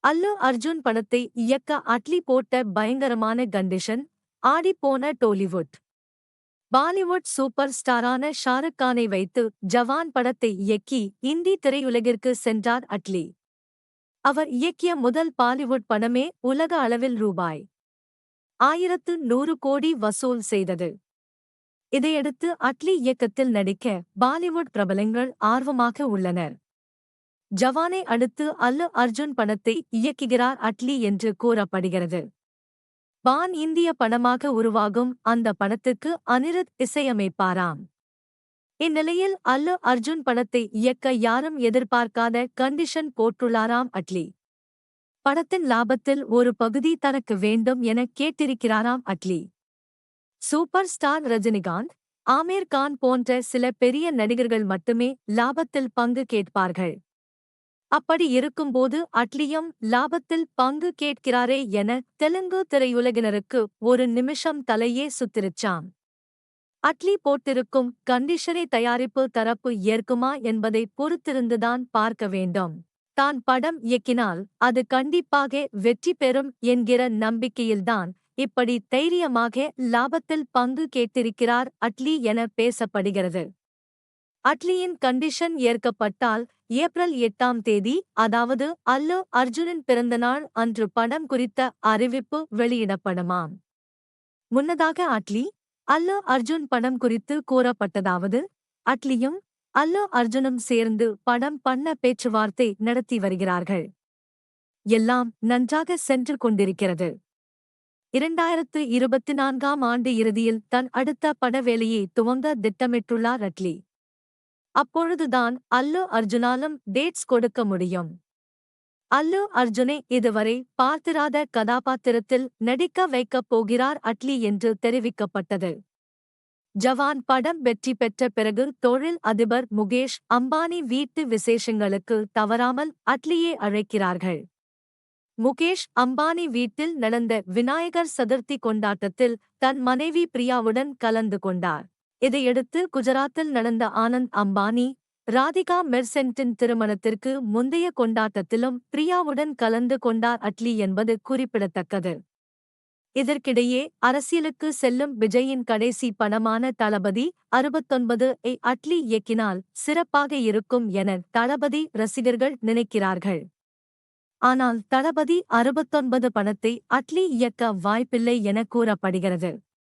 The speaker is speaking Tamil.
அல்லு அர்ஜுன் படத்தை இயக்க அட்லி போட்ட பயங்கரமான கண்டிஷன், ஆடிப்போன டோலிவுட். பாலிவுட் சூப்பர் ஸ்டாரான ஷாருக் கானை வைத்து ஜவான் படத்தை இயக்கி இந்தி திரையுலகிற்கு சென்றார் அட்லி. அவர் இயக்கிய முதல் பாலிவுட் படமே உலக அளவில் ரூபாய் 1100 கோடி வசூல் செய்தது. இதையடுத்து அட்லி இயக்கத்தில் நடிக்க பாலிவுட் பிரபலங்கள் ஆர்வமாக உள்ளனர். ஜவானை அடுத்து அல்லு அர்ஜுன் படத்தை இயக்குகிறார் அட்லி என்று கூறப்படுகிறது. பான் இந்திய படமாக உருவாகும் அந்த படத்துக்கு அனிருத் இசையமைப்பாராம். இந்நிலையில் அல்லு அர்ஜுன் படத்தை இயக்க யாரும் எதிர்பார்க்காத கண்டிஷன் போட்டுள்ளாராம் அட்லி. படத்தின் லாபத்தில் ஒரு பகுதி தனக்கு வேண்டும் என கேட்டிருக்கிறாராம் அட்லி. சூப்பர் ஸ்டார் ரஜினிகாந்த், ஆமீர் கான் போன்ற சில பெரிய நடிகர்கள் மட்டுமே லாபத்தில் பங்கு கேட்பார்கள். அப்படி இருக்கும்போது அட்லியும் லாபத்தில் பங்கு கேட்கிறாரே என தெலுங்கு திரையுலகினருக்கு ஒரு நிமிஷம் தலையே சுத்திருச்சாம். அட்லி போட்டிருக்கும் கண்டிஷனை தயாரிப்பு தரப்பு ஏற்குமா என்பதை பொறுத்திருந்துதான் பார்க்க வேண்டும். தான் படம் இயக்கினால் அது கண்டிப்பாக வெற்றி பெறும் என்கிற நம்பிக்கையில்தான் இப்படி தைரியமாக லாபத்தில் பங்கு கேட்டிருக்கிறார் அட்லி என பேசப்படுகிறது. அட்லியின் கண்டிஷன் ஏற்கப்பட்டால் ஏப்ரல் 8ஆம் தேதி, அதாவது அல்லு அர்ஜுனின் பிறந்தநாள் அன்று படம் குறித்த அறிவிப்பு வெளியிடப்படுமாம். முன்னதாக அட்லி, அல்லு அர்ஜுன் படம் குறித்து கூறப்பட்டதாவது, அட்லியும் அல்லு அர்ஜுனும் சேர்ந்து படம் பண்ண பேச்சுவார்த்தை நடத்தி வருகிறார்கள். எல்லாம் நன்றாக சென்று கொண்டிருக்கிறது. 2024ஆம் ஆண்டு இறுதியில் தன் அடுத்த பட வேலையை துவங்க திட்டமிட்டுள்ளார் அட்லி. அப்பொழுதுதான் அல்லு அர்ஜுனாலும் டேட்ஸ் கொடுக்க முடியும். அல்லு அர்ஜுனை இதுவரை பார்த்திராத கதாபாத்திரத்தில் நடிக்க வைக்கப் போகிறார் அட்லி என்று தெரிவிக்கப்பட்டது. ஜவான் படம் வெற்றி பெற்ற பிறகு தொழில் அதிபர் முகேஷ் அம்பானி வீட்டு விசேஷங்களுக்கு தவறாமல் அட்லியை அழைக்கிறார்கள். முகேஷ் அம்பானி வீட்டில் நடந்த விநாயகர் சதுர்த்தி கொண்டாட்டத்தில் தன் மனைவி பிரியாவுடன் கலந்து கொண்டார். இதையடுத்து குஜராத்தில் நடந்த ஆனந்த் அம்பானி, ராதிகா மெர்சென்ட்டின் திருமணத்திற்கு முந்தைய கொண்டாட்டத்திலும் பிரியாவுடன் கலந்து கொண்டார் அட்லி என்பது குறிப்பிடத்தக்கது. இதற்கிடையே அரசியலுக்கு செல்லும் விஜயின் கடைசி படமான தளபதி 69ஐ அட்லி இயக்கினால் சிறப்பாக இருக்கும் என தளபதி ரசிகர்கள் நினைக்கிறார்கள். ஆனால் தளபதி 69 படத்தை அட்லி இயக்க வாய்ப்பில்லை என கூறப்படுகிறது.